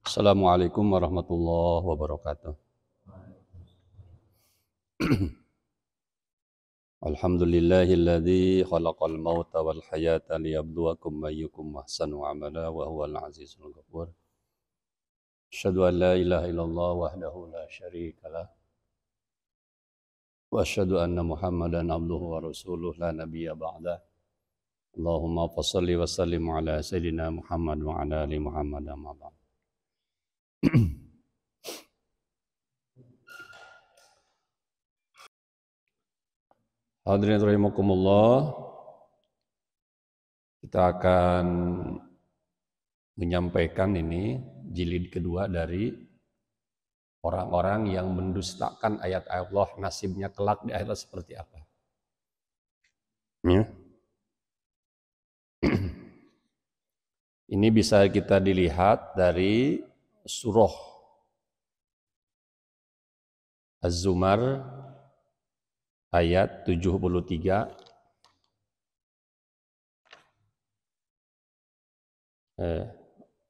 Assalamualaikum warahmatullahi wabarakatuh. Alhamdulillahilladzi khalaqal mauta wal hayata liyabluwakum ayyukum ahsanu amala wa huwal azizul ghafur. Asyhadu an la ilaha illallah wahdahu la syarikalah wa asyhadu anna Muhammadan abduhu wa rasuluh la nabiyya ba'dah. Allahumma fashalli wa sallim ala sayyidina Muhammad wa ala ali Muhammad amma ba'd. Hadirin rahimakumullah, kita akan menyampaikan ini jilid kedua dari orang-orang yang mendustakan ayat-ayat Allah, nasibnya kelak di akhirat seperti apa. Ya. Ini bisa kita dilihat dari surah Az-Zumar ayat 73.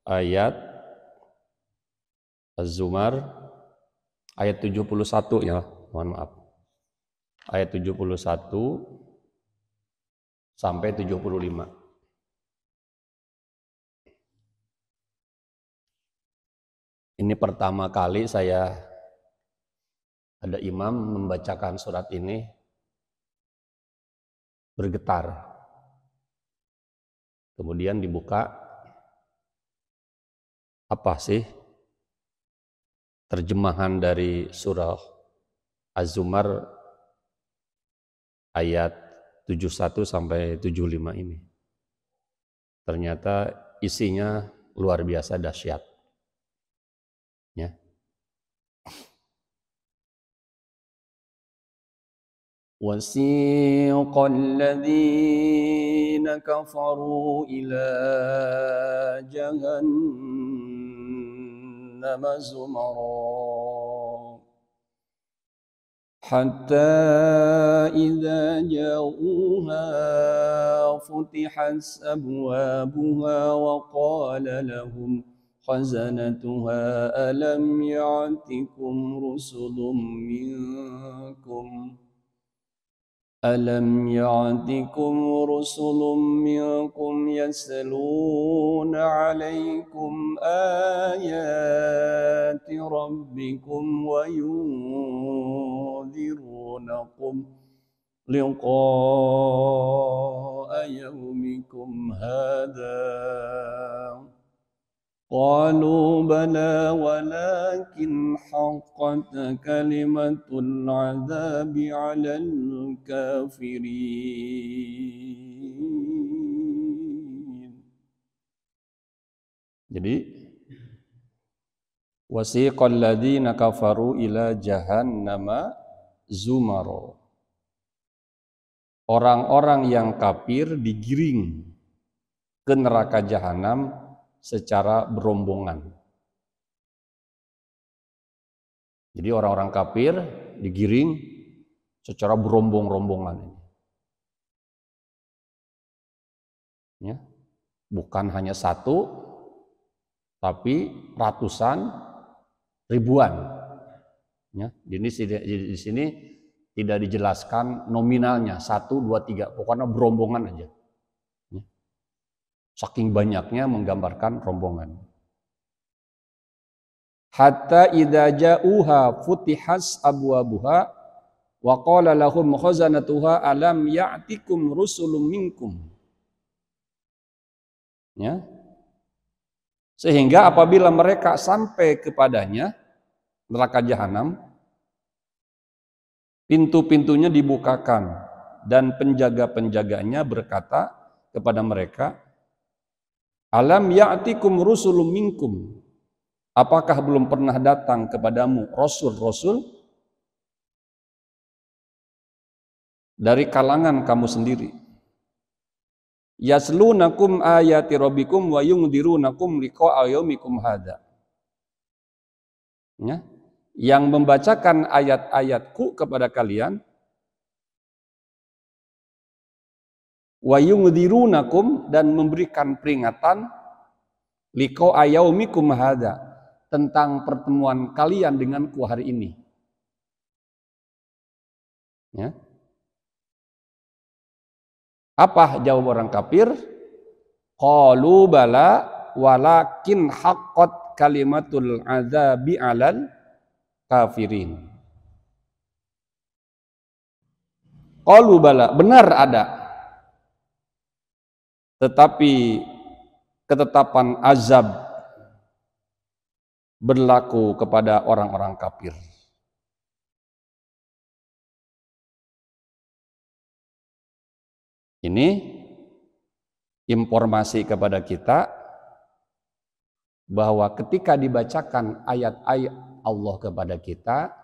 Ayat Az-Zumar ayat 71 ya, mohon maaf. Ayat 71 sampai 75. Ini pertama kali saya ada imam membacakan surat ini bergetar. Kemudian dibuka, apa sih terjemahan dari surah Az-Zumar ayat 71 sampai 75 ini. Ternyata isinya luar biasa dahsyat. Ya. وَسِيقَ الَّذِينَ كَفَرُوا إِلَى جَهَنَّمَ زُمَرًا حَتَّى إِذَا جَاءُوهَا فُتِحَتْ أَبْوَابُهَا وَقَالَ لَهُمْ خَزَنَتُهَا أَلَمْ يَأْتِكُمْ رُسُلٌ مِّنكُمْ يَتْلُونَ عَلَيْكُمْ آيَاتِ رَبِّكُمْ وَيُنذِرُونَكُمْ لِقَاءَ يَوْمِكُمْ هَذَا قالوا بلى ولكن حقت كلمة العذاب على الكافرين. Jadi wasiqal ladzina kafaru ila jahannama zumara. Orang-orang yang kafir digiring ke neraka jahanam secara berombongan. Jadi orang-orang kafir digiring secara berombong-rombongan ini. Ya, bukan hanya satu, tapi ratusan, ribuan. Ya, di sini tidak dijelaskan nominalnya 1, 2, 3, pokoknya berombongan aja. Saking banyaknya menggambarkan rombongan. Hatta idza ja'uha futihas abwabuha wa qala lahum khazanatuha alam ya'tikum rusulun minkum. Ya. Sehingga apabila mereka sampai kepadanya neraka jahanam, pintu-pintunya dibukakan dan penjaga-penjaganya berkata kepada mereka, alam ya'tikum rusulun minkum. Apakah belum pernah datang kepadamu rasul-rasul dari kalangan kamu sendiri? Yaslunakum ayati rabbikum wa yundirunakum liqa'a yaumikum hadza. Ya, yang membacakan ayat-ayatku kepada kalian, wa yungdzirunakum, dan memberikan peringatan liqa'a yaumikum hadza, tentang pertemuan kalian denganku hari ini? Ya. Apa jawab orang kafir? Qalu bala walakin haqqat kalimatul azabi 'alal kafirin. Qalu bala, benar ada. Tetapi ketetapan azab berlaku kepada orang-orang kafir. Ini informasi kepada kita bahwa ketika dibacakan ayat-ayat Allah kepada kita,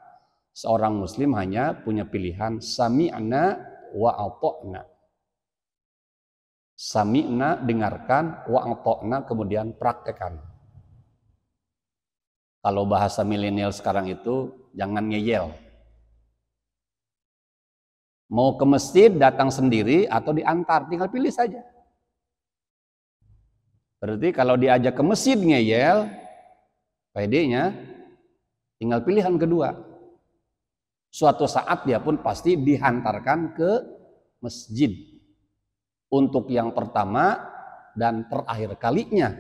seorang muslim hanya punya pilihan sami'na wa ata'na. Sami'na, dengarkan, wa ata'na, kemudian praktekkan. Kalau bahasa milenial sekarang itu, jangan ngeyel. Mau ke masjid, datang sendiri atau diantar, tinggal pilih saja. Berarti kalau diajak ke masjid ngeyel, PD-nya tinggal pilihan kedua. Suatu saat dia pun pasti dihantarkan ke masjid. Untuk yang pertama dan terakhir kalinya.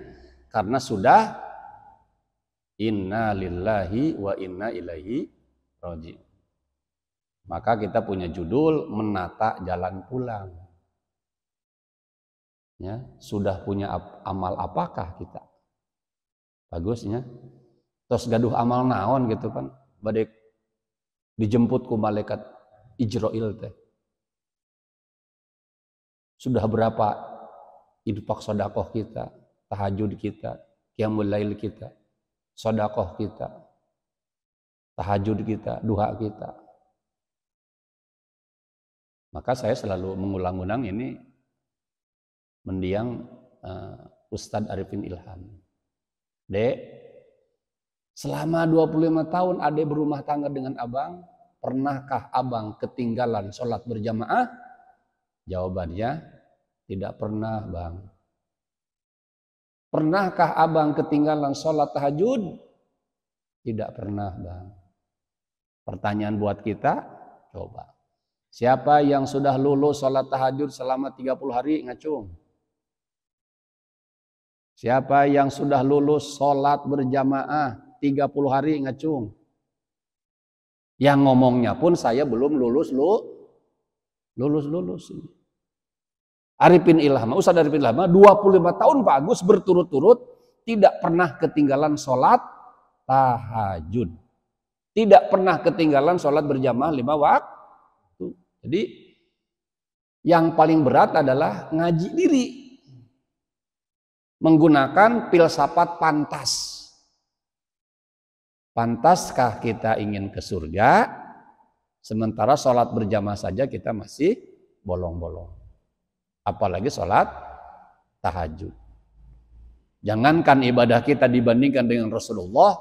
Karena sudah inna lillahi wa inna ilaihi raji'un. Maka kita punya judul menata jalan pulang. Ya, sudah punya amal apakah kita? Bagusnya. Terus gaduh amal naon gitu kan. Badek dijemput ku malaikat Ijrail teh. Sudah berapa infak sedekah kita, tahajud kita, qiyamul lail kita, sedekah kita, tahajud kita, duha kita. Maka saya selalu mengulang-ulang ini mendiang Ustadz Arifin Ilham. Dek, selama 25 tahun Ade berumah tangga dengan abang, pernahkah abang ketinggalan sholat berjamaah? Jawabannya, tidak pernah bang. Pernahkah abang ketinggalan sholat tahajud? Tidak pernah bang. Pertanyaan buat kita, coba. Siapa yang sudah lulus sholat tahajud selama 30 hari ngacung? Siapa yang sudah lulus sholat berjamaah 30 hari ngacung? Yang ngomongnya pun saya belum lulus. Arifin Ilham, Ustadz Arifin Ilham 25 tahun Pak Agus berturut-turut tidak pernah ketinggalan sholat tahajud. Tidak pernah ketinggalan sholat berjamaah 5 waktu. Jadi yang paling berat adalah ngaji diri. Menggunakan filsafat pantas. Pantaskah kita ingin ke surga? Sementara sholat berjamaah saja kita masih bolong-bolong. Apalagi sholat tahajud. Jangankan ibadah kita dibandingkan dengan Rasulullah,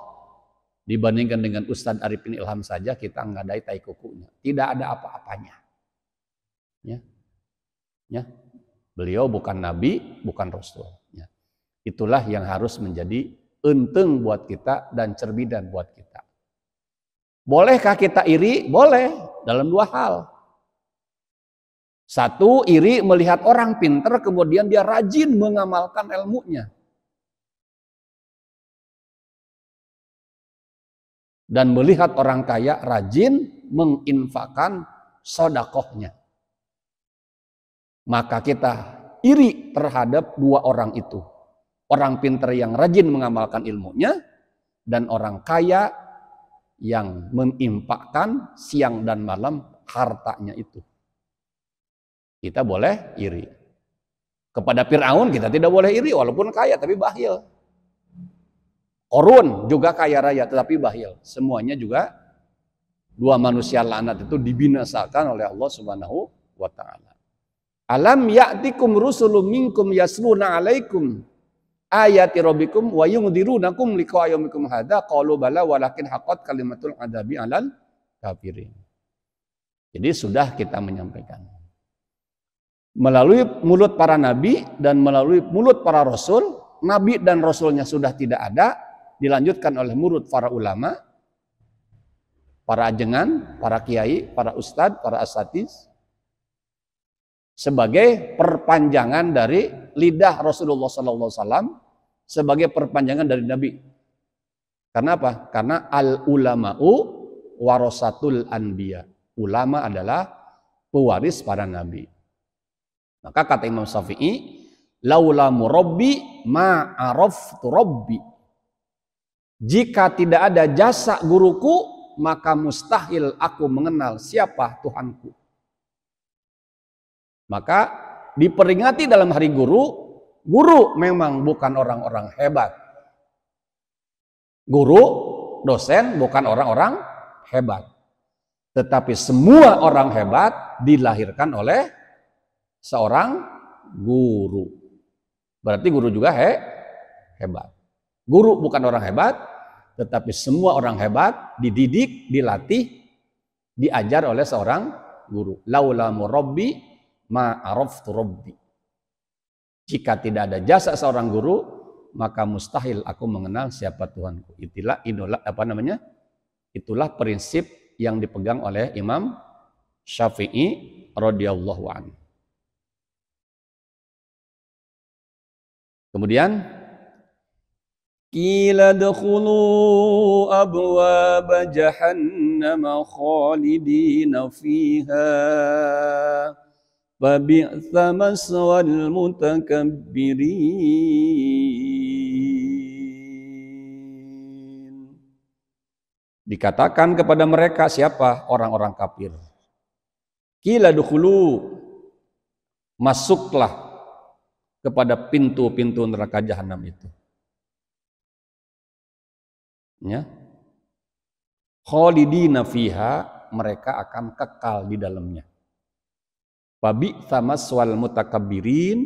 dibandingkan dengan Ustadz Arifin Ilham saja kita ngadai tai kukunya. Tidak ada apa-apanya. Ya. Beliau bukan nabi, bukan rasul. Ya. Itulah yang harus menjadi enteng buat kita dan cerminan buat kita. Bolehkah kita iri? Boleh, dalam 2 hal. Satu, iri melihat orang pintar kemudian dia rajin mengamalkan ilmunya. Dan melihat orang kaya rajin menginfakkan sedekahnya. Maka kita iri terhadap 2 orang itu. Orang pintar yang rajin mengamalkan ilmunya dan orang kaya yang menginfakkan siang dan malam hartanya itu. Kita boleh iri. Kepada Fir'aun kita tidak boleh iri walaupun kaya tapi bakhil. Qarun juga kaya raya tetapi bakhil. Semuanya juga 2 manusia laknat itu dibinasakan oleh Allah Subhanahu wa taala. Alam ya'tikum rusulun minkum yasluna 'alaikum ayati rabbikum wa yundzirunakum liqa'a yaumikum hadza qalu bala walakin haqqat kalimatul adzabi 'alal kafirin. Jadi sudah kita menyampaikan melalui mulut para nabi dan melalui mulut para rasul. Nabi dan rasulnya sudah tidak ada, dilanjutkan oleh murid para ulama, para ajengan, para kiai, para ustadz, para asatiz, sebagai perpanjangan dari lidah Rasulullah SAW, sebagai perpanjangan dari Nabi. Karena apa? Karena al-ulama'u warasatul anbiya. Ulama adalah pewaris para nabi. Maka kata Imam Syafi'i, laula murabbi ma araftu rabbi. Jika tidak ada jasa guruku, maka mustahil aku mengenal siapa Tuhanku. Maka diperingati dalam hari guru, guru memang bukan orang-orang hebat. Guru, dosen bukan orang-orang hebat. Tetapi semua orang hebat dilahirkan oleh seorang guru. Berarti guru juga hebat. Guru bukan orang hebat, tetapi semua orang hebat dididik, dilatih, diajar oleh seorang guru. Laula murabbi ma araftu rabbi. Jika tidak ada jasa seorang guru, maka mustahil aku mengenal siapa Tuhanku. Itulah prinsip yang dipegang oleh Imam Syafi'i radhiyallahu anhu. Kemudian qila dkhulu abwaaba jahannam khalidina fiha fabi'sa maswal mutakabbirin. Dikatakan kepada mereka, siapa? Orang-orang kafir. Qila dkhulu, masuklah kepada pintu-pintu neraka jahanam itu. Ya. Khalidina fiha, mereka akan kekal di dalamnya. Fabi'sa maswal mutakabbirin,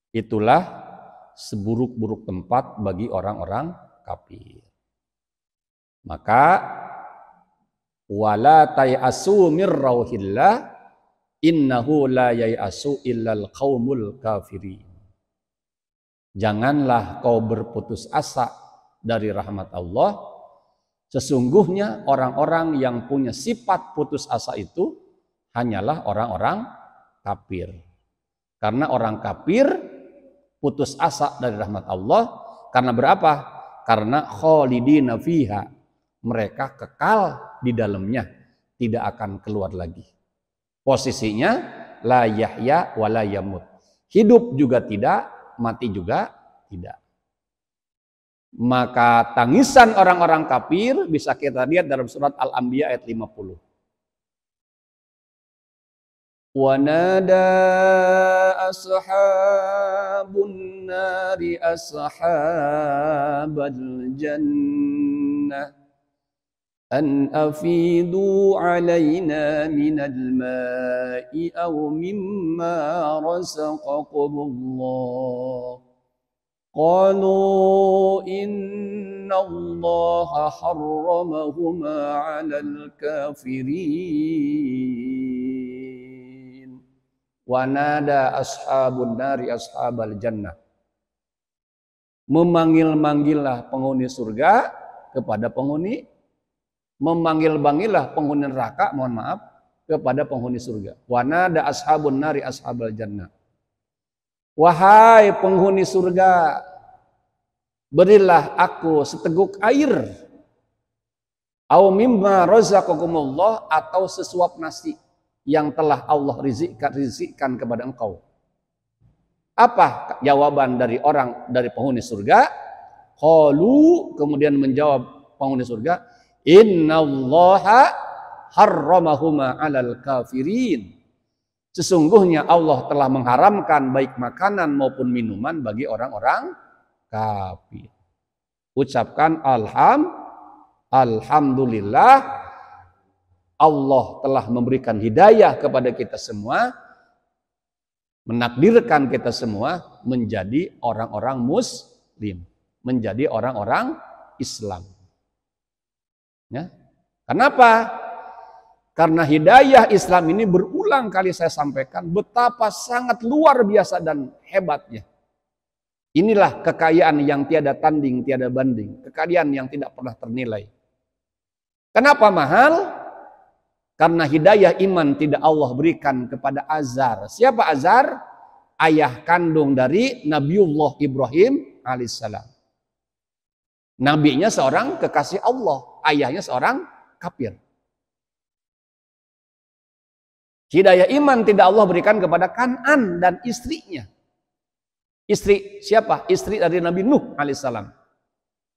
itulah seburuk-buruk tempat bagi orang-orang kafir. Maka wala tayasu mir rauhillah innahu la yayasu illal qaumul kafirin. Janganlah kau berputus asa dari rahmat Allah. Sesungguhnya orang-orang yang punya sifat putus asa itu hanyalah orang-orang kafir. Karena orang kafir putus asa dari rahmat Allah karena berapa? Karena khalidina fiha, mereka kekal di dalamnya, tidak akan keluar lagi. Posisinya la yahya wa la yamut. Hidup juga tidak, mati juga tidak. Maka tangisan orang-orang kafir bisa kita lihat dalam surat Al-Anbiya ayat 50. Wa nada ashabun nari ashabal jannah an afidu alaina minal ma'i aw mimma razaqakumullah. Qalu inna allaha harramahuma 'alal kafirin. Wa nada ashabun nari ashabal jannah. Memanggil-manggillah penghuni surga kepada penghuni, memanggil-manggillah penghuni neraka, mohon maaf, kepada penghuni surga. Wa nada ashabun nari ashabal jannah. Wahai penghuni surga, berilah aku seteguk air, au mimma razaqakumullah, atau sesuap nasi yang telah Allah rizikkan kepada engkau. Apa jawaban dari penghuni surga? Qalu, kemudian menjawab penghuni surga, innallaha harramahuma 'alal kafirin. Sesungguhnya Allah telah mengharamkan baik makanan maupun minuman bagi orang-orang kafir. Ucapkan alhamdulillah, Allah telah memberikan hidayah kepada kita semua, menakdirkan kita semua menjadi orang-orang muslim, menjadi orang-orang Islam. Ya. Kenapa? Karena hidayah Islam ini berulang kali saya sampaikan betapa sangat luar biasa dan hebatnya. Inilah kekayaan yang tiada tanding, tiada banding. Kekayaan yang tidak pernah ternilai. Kenapa mahal? Karena hidayah iman tidak Allah berikan kepada Azar. Siapa Azar? Ayah kandung dari Nabiullah Ibrahim alaihissalam. Nabinya seorang kekasih Allah, ayahnya seorang kafir. Hidayah iman tidak Allah berikan kepada Kan'an dan istrinya. Istri siapa? Istri dari Nabi Nuh alaihissalam.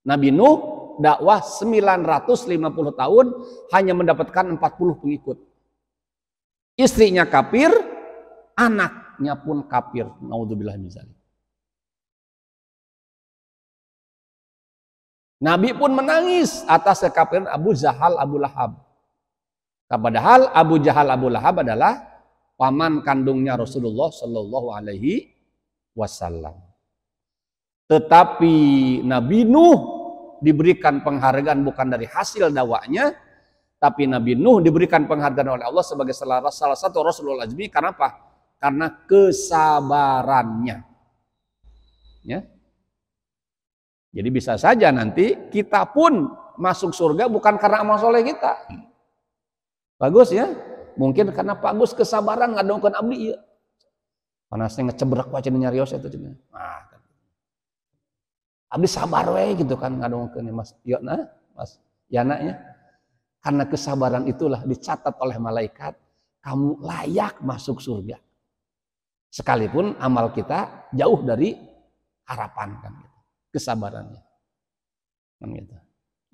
Nabi Nuh dakwah 950 tahun hanya mendapatkan 40 pengikut. Istrinya kafir, anaknya pun kafir. Naudzubillah min dzalik. Nabi pun menangis atas kekafiran Abu Jahal, Abu Lahab. Padahal Abu Jahal, Abu Lahab adalah paman kandungnya Rasulullah Shallallahu Alaihi Wasallam. Tetapi Nabi Nuh diberikan penghargaan bukan dari hasil dakwanya, tapi Nabi Nuh diberikan penghargaan oleh Allah sebagai salah satu Rasulul Azmi. Karena apa? Karena kesabarannya. Ya. Jadi bisa saja nanti kita pun masuk surga bukan karena amal soleh kita. Bagus ya. Mungkin karena bagus kesabaran ngadongkeun abdi ya. Panasnya ngecebrek wae cenah nyarios eta cenah. Nah, abdi sabar we gitu kan ngadongkeun Mas. Yo nah, Mas. Ya naknya. Karena kesabaran itulah dicatat oleh malaikat kamu layak masuk surga. Sekalipun amal kita jauh dari harapan kan gitu. Kesabarannya. Kan gitu.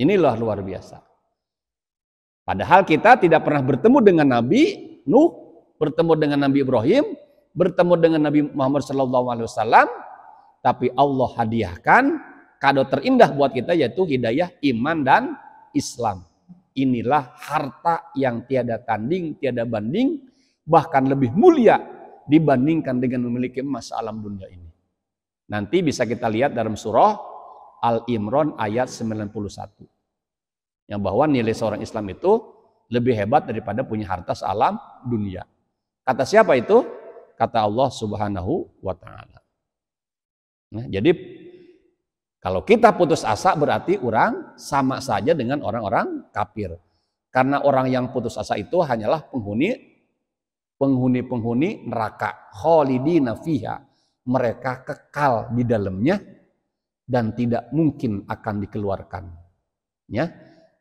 Inilah luar biasa. Padahal kita tidak pernah bertemu dengan Nabi Nuh, bertemu dengan Nabi Ibrahim, bertemu dengan Nabi Muhammad SAW, tapi Allah hadiahkan kado terindah buat kita yaitu hidayah iman dan Islam. Inilah harta yang tiada tanding, tiada banding, bahkan lebih mulia dibandingkan dengan memiliki emas alam dunia ini. Nanti bisa kita lihat dalam surah Al-Imran ayat 91. Yang bahwa nilai seorang Islam itu lebih hebat daripada punya harta sealam dunia. Kata siapa itu? Kata Allah Subhanahu wa Ta'ala. Nah, jadi kalau kita putus asa berarti orang sama saja dengan orang-orang kafir. Karena orang yang putus asa itu hanyalah penghuni neraka. Khalidina fiha. Mereka kekal di dalamnya dan tidak mungkin akan dikeluarkan. Ya,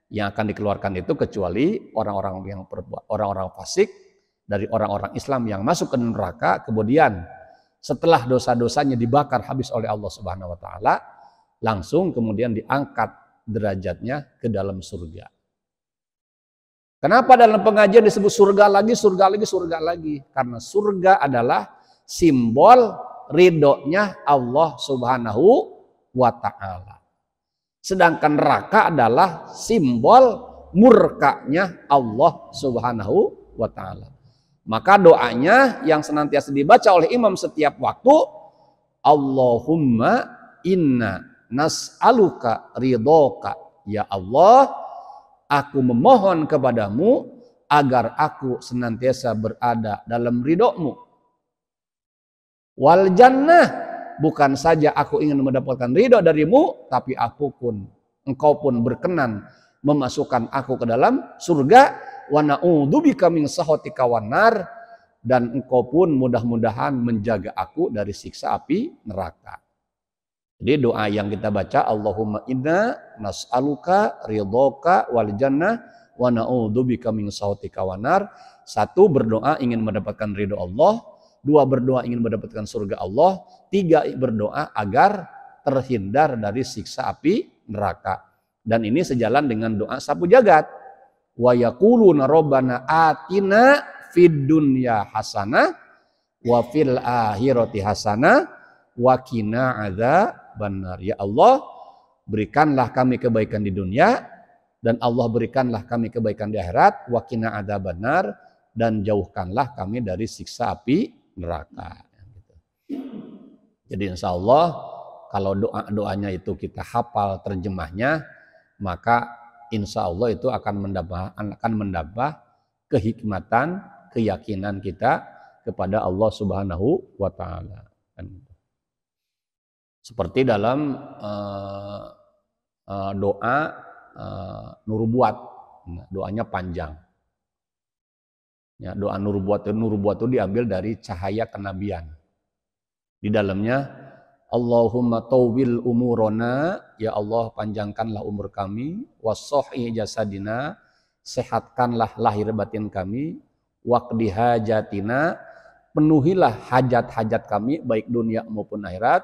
yang akan dikeluarkan itu kecuali orang-orang yang orang-orang fasik dari orang-orang Islam yang masuk ke neraka, kemudian setelah dosa-dosanya dibakar habis oleh Allah Subhanahu wa Ta'ala, langsung kemudian diangkat derajatnya ke dalam surga. Kenapa dalam pengajian disebut surga lagi, surga lagi, surga lagi? Karena surga adalah simbol ridhonya Allah Subhanahu wa Ta'ala. Sedangkan neraka adalah simbol murkanya Allah Subhanahu wa Ta'ala. Maka doanya yang senantiasa dibaca oleh imam setiap waktu, Allahumma inna nas'aluka ridhoka. Ya Allah, aku memohon kepadamu agar aku senantiasa berada dalam ridhomu. Wal jannah, bukan saja aku ingin mendapatkan ridho darimu, tapi engkau pun berkenan memasukkan aku ke dalam surga. Wa na'udzubika min sakhatika wan nar, dan engkau pun mudah-mudahan menjaga aku dari siksa api neraka. Jadi doa yang kita baca, Allahumma inna nas'aluka ridhoka wal jannah wa na'udzubika min sakhatika wan nar. Satu, berdoa ingin mendapatkan ridho Allah. Dua, berdoa ingin mendapatkan surga Allah. Tiga, berdoa agar terhindar dari siksa api neraka. Dan ini sejalan dengan doa sapu jagat. Wa yaquluna rabbana atina fid dunya hasanah wa fil akhirati hasanah wa qina adzabannar. Ya Allah, berikanlah kami kebaikan di dunia dan Allah berikanlah kami kebaikan di akhirat. Wa qina adzabannar, dan jauhkanlah kami dari siksa api neraka. Jadi insya Allah kalau doa-doanya itu kita hafal terjemahnya, maka insya Allah itu akan menambah kehikmatan, keyakinan kita kepada Allah Subhanahu wa Ta'ala. Seperti dalam doa nurubuat, doanya panjang. Ya, doa nurubuat itu diambil dari cahaya kenabian. Di dalamnya, Allahumma tawwil umurona, ya Allah panjangkanlah umur kami, wasohi jasadina, sehatkanlah lahir batin kami, waqdi hajatina, penuhilah hajat-hajat kami baik dunia maupun akhirat,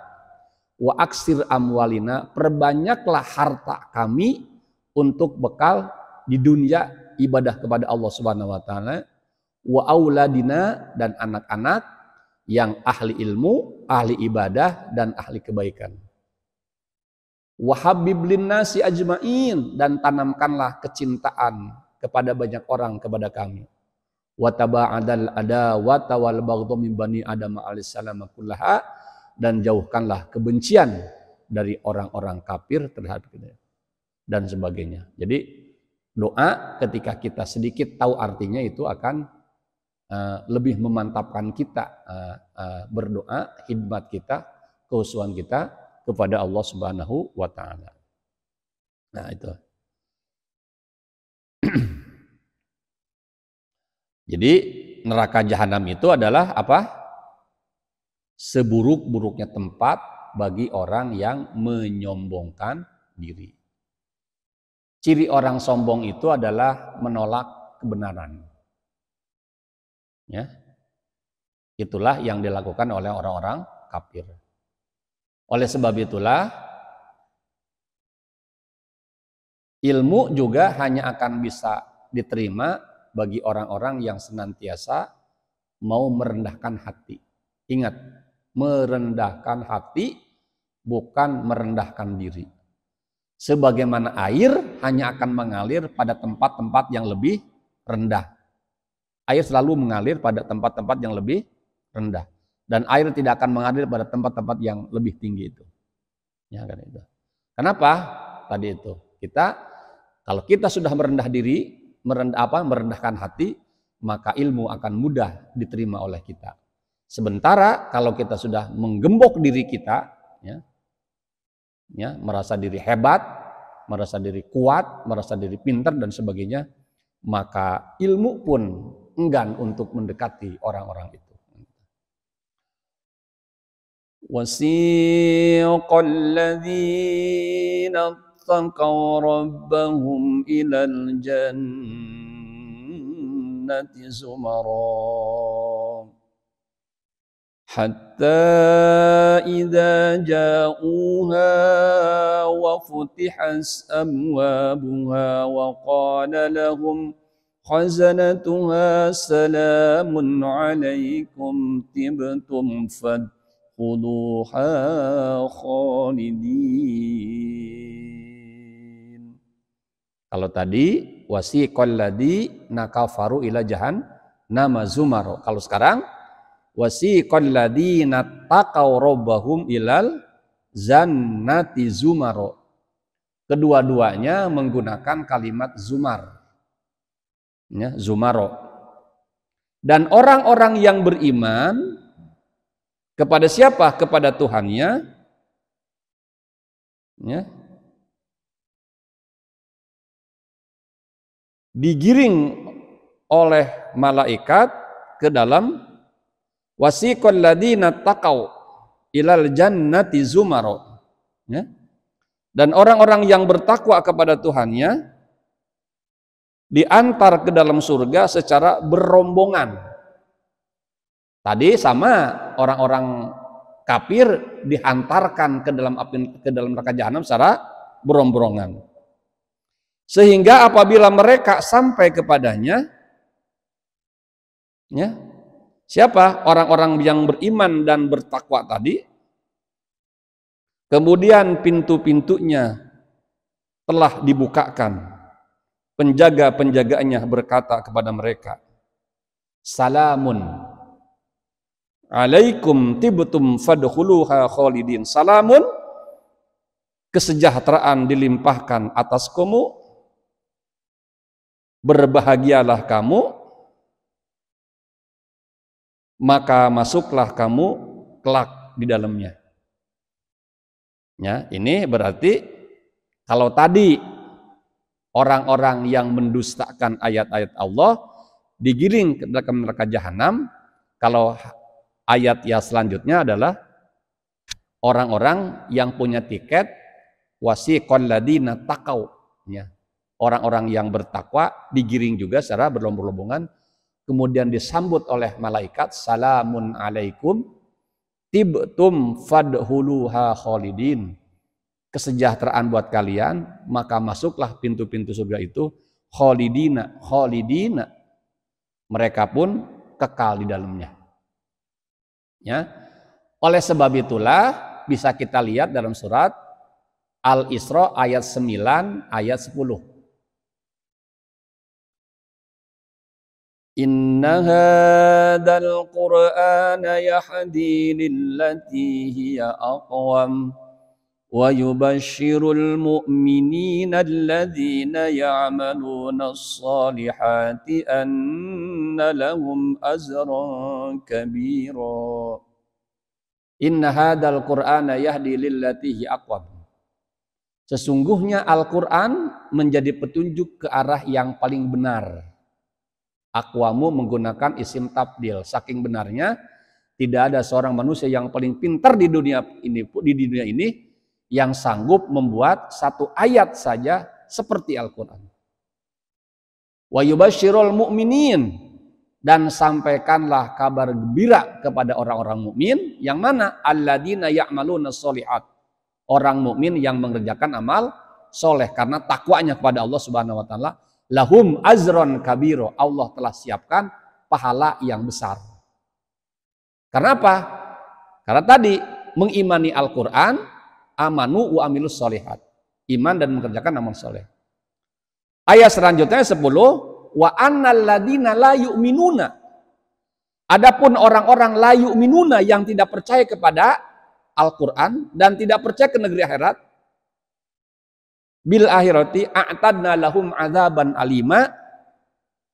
wa aksir amwalina, perbanyaklah harta kami untuk bekal di dunia ibadah kepada Allah Subhanahu wa taala, wa auladina, dan anak-anak yang ahli ilmu, ahli ibadah, dan ahli kebaikan. Wa habib linnasi ajmain, dan tanamkanlah kecintaan kepada banyak orang kepada kami. Wa taba'adal adawata wal baghdha min bani Adam alaihissalam kullaha, dan jauhkanlah kebencian dari orang-orang kafir terhadap kita dan sebagainya. Jadi doa ketika kita sedikit tahu artinya itu akan lebih memantapkan kita berdoa, khidmat kita, kehusuan kita kepada Allah Subhanahu wa taala. Nah, itu. Jadi neraka jahanam itu adalah apa? Seburuk-buruknya tempat bagi orang yang menyombongkan diri. Ciri orang sombong itu adalah menolak kebenaran. Ya, itulah yang dilakukan oleh orang-orang kafir. Oleh sebab itulah ilmu juga hanya akan bisa diterima bagi orang-orang yang senantiasa mau merendahkan hati. Ingat, merendahkan hati bukan merendahkan diri. Sebagaimana air hanya akan mengalir pada tempat-tempat yang lebih rendah. Air selalu mengalir pada tempat-tempat yang lebih rendah, dan air tidak akan mengalir pada tempat-tempat yang lebih tinggi itu. Ya kan itu. Kenapa? Tadi itu. Kalau kita sudah merendah diri, merendahkan hati, maka ilmu akan mudah diterima oleh kita. Sementara kalau kita sudah menggembok diri kita, merasa diri hebat, merasa diri kuat, merasa diri pintar dan sebagainya, maka ilmu pun enggan untuk mendekati orang-orang itu. Wasiqal ladzina taqaw rabbahum ilal jannati zumara hatta idza ja'uha wa futihas abwabuha wa qala lahum khazanatuha salamun alaikum tibtum fadkhuluha khalidin. Kalau tadi wasiqal ladzina kafaru ila jahannama zumara. Kalau sekarang wasiqal ladzina taqaw rabbahum ilal jannati zumara. Kedua-duanya menggunakan kalimat zumar. Ya, zumaro. Dan orang-orang yang beriman kepada siapa? Kepada Tuhannya, ya, digiring oleh malaikat ke dalam wasiqal ladzina taqaw ilal jannati zumaro. Ya. Dan orang-orang yang bertakwa kepada Tuhannya diantar ke dalam surga secara berombongan. Tadi sama orang-orang kafir dihantarkan ke dalam neraka jahanam secara berombongan. Sehingga apabila mereka sampai kepadanya, ya, siapa? Orang-orang yang beriman dan bertakwa tadi, kemudian pintu-pintunya telah dibukakan. Penjaga-penjaganya berkata kepada mereka, salamun alaikum tibtum fadkhuluha khalidin. Salamun, kesejahteraan dilimpahkan atas kamu, berbahagialah kamu, maka masuklah kamu kelak di dalamnya. Ya, ini berarti kalau tadi orang-orang yang mendustakan ayat-ayat Allah digiring ke dalam neraka jahanam, kalau ayat yang selanjutnya adalah orang-orang yang punya tiket wasiqal ladina taqau, ya. Orang-orang yang bertakwa digiring juga secara berlombong-lombongan, kemudian disambut oleh malaikat, salamun alaikum tibtum fadhuluha khalidin. Kesejahteraan buat kalian, maka masuklah pintu-pintu surga itu khalidina, khalidina. Mereka pun kekal di dalamnya. Ya. Oleh sebab itulah bisa kita lihat dalam surat Al-Isra ayat 9 ayat 10. Inna hadzal qur'ana yahdi lillati hiya aqwam wa yubashshirul mu'minina alladzina ya'maluna as-salihati anna lahum ajran kabira. Inna hadzal qur'ana yahdi lillati hiya aqwam. Sesungguhnya Al-Qur'an menjadi petunjuk ke arah yang paling benar. Aqwamu menggunakan isim tabdil, saking benarnya tidak ada seorang manusia yang paling pintar di dunia ini yang sanggup membuat satu ayat saja seperti Al-Qur'an. Wa yubasyirul mu'minin, dan sampaikanlah kabar gembira kepada orang-orang mukmin yang mana alladzina ya'maluna sholihat, orang mukmin yang mengerjakan amal soleh karena takwanya kepada Allah Subhanahu wa taala. Lahum azron kabiro, Allah telah siapkan pahala yang besar. Karena apa? Karena tadi mengimani Al-Quran, amanu wa amilus sholihat, iman dan mengerjakan amal soleh. Ayat selanjutnya 10, wa annal ladina la yu'minuna. Adapun orang-orang la yu'minuna yang tidak percaya kepada Al-Quran dan tidak percaya ke negeri akhirat, bil akhirati a'tadna lahum adzaban alima,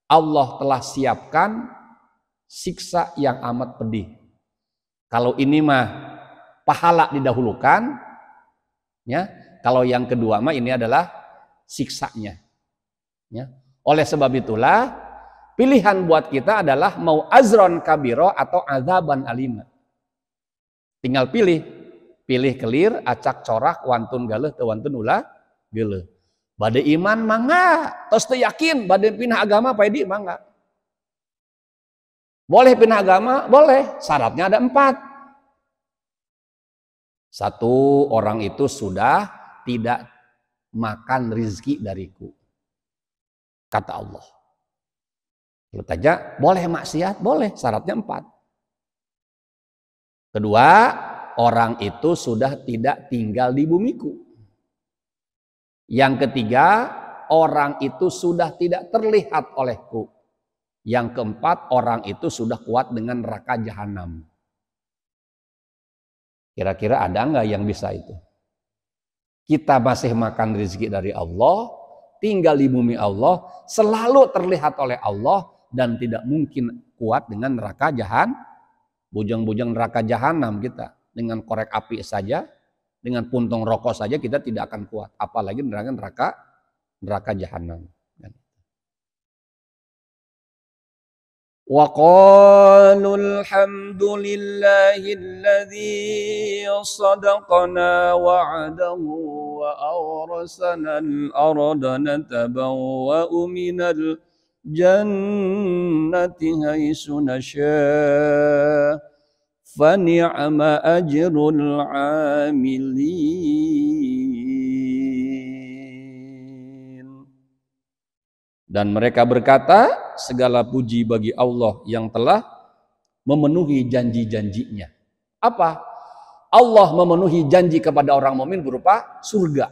Allah telah siapkan siksa yang amat pedih. Kalau ini mah pahala didahulukan, ya. Kalau yang kedua mah ini adalah siksanya, ya. Oleh sebab itulah pilihan buat kita adalah mau azron kabiro atau adzaban alima. Tinggal pilih kelir, acak corak, wantun galeh teu wantun ulah gele. Bade iman mangga, tos teu yakin bade pindah agama paedi mangga. Boleh pindah agama, boleh. Syaratnya ada 4. 1, orang itu sudah tidak makan rizki dariku, kata Allah. Lalu tanya, boleh maksiat? Boleh, syaratnya 4. Kedua, orang itu sudah tidak tinggal di bumiku. Yang ketiga, orang itu sudah tidak terlihat olehku. Yang keempat, orang itu sudah kuat dengan neraka jahanam. Kira-kira ada nggak yang bisa itu? Kita masih makan rezeki dari Allah, tinggal di bumi Allah, selalu terlihat oleh Allah, dan tidak mungkin kuat dengan neraka jahanam. Bujang-bujang neraka jahanam kita. Dengan korek api saja, dengan puntung rokok saja kita tidak akan kuat, apalagi neraka jahanam. Wa qalu alhamdulillahilladzi sadaqana wa'adahu wa awrasana al-arda natabawwa'u minal jannati haitsu nasya' fani'ma ajrul amilin. Dan mereka berkata, segala puji bagi Allah yang telah memenuhi janji-janjinya. Apa? Allah memenuhi janji kepada orang mukmin berupa surga.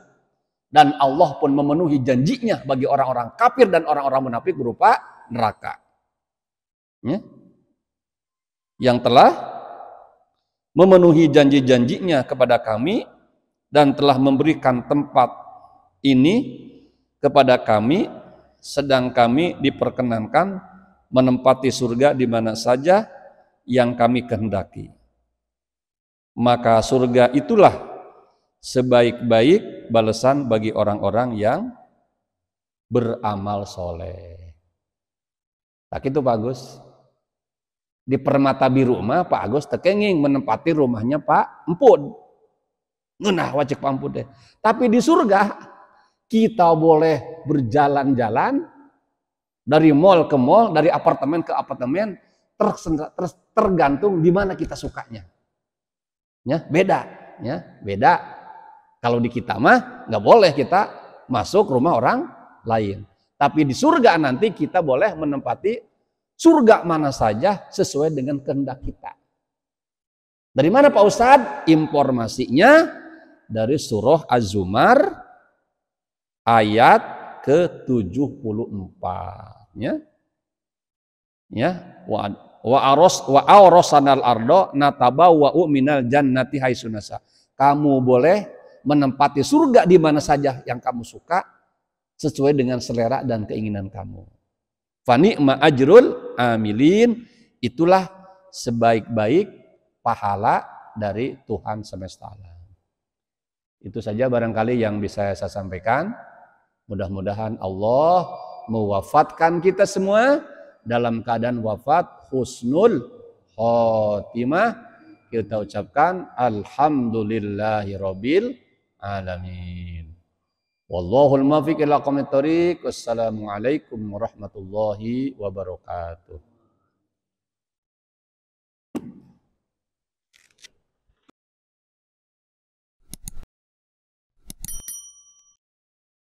Dan Allah pun memenuhi janjinya bagi orang-orang kafir dan orang-orang munafik berupa neraka. Ya? Yang telah memenuhi janji-janjinya kepada kami dan telah memberikan tempat ini kepada kami, sedang kami diperkenankan menempati surga di mana saja yang kami kehendaki. Maka surga itulah sebaik-baik balasan bagi orang-orang yang beramal soleh. Tak itu Pak Agus. Di Permata Biru mah Pak Agus tekenging menempati rumahnya Pak Empun. Ngeunah wajib Pak Empun deh. Tapi di surga kita boleh berjalan-jalan dari mall ke mall, dari apartemen ke apartemen, tergantung di mana kita sukanya. Ya, beda, ya, beda. Kalau di kita mah nggak boleh kita masuk rumah orang lain. Tapi di surga nanti kita boleh menempati surga mana saja sesuai dengan kehendak kita. Dari mana Pak Ustadz? Informasinya dari surah Az-Zumar ayat ke-74. Ya, wa awrasanal ardo natabawwa'u minal jannati haitsunasa. Kamu boleh menempati surga di mana saja yang kamu suka sesuai dengan selera dan keinginan kamu. Fani'ma ajrul amilin, itulah sebaik-baik pahala dari Tuhan semesta alam. Itu saja barangkali yang bisa saya sampaikan. Mudah-mudahan Allah mewafatkan kita semua dalam keadaan wafat husnul khotimah. Kita ucapkan alhamdulillahirabbil alamin. Wallahul muwaffiq ila aqwamit thoriq. Wassalamualaikum warahmatullahi wabarakatuh.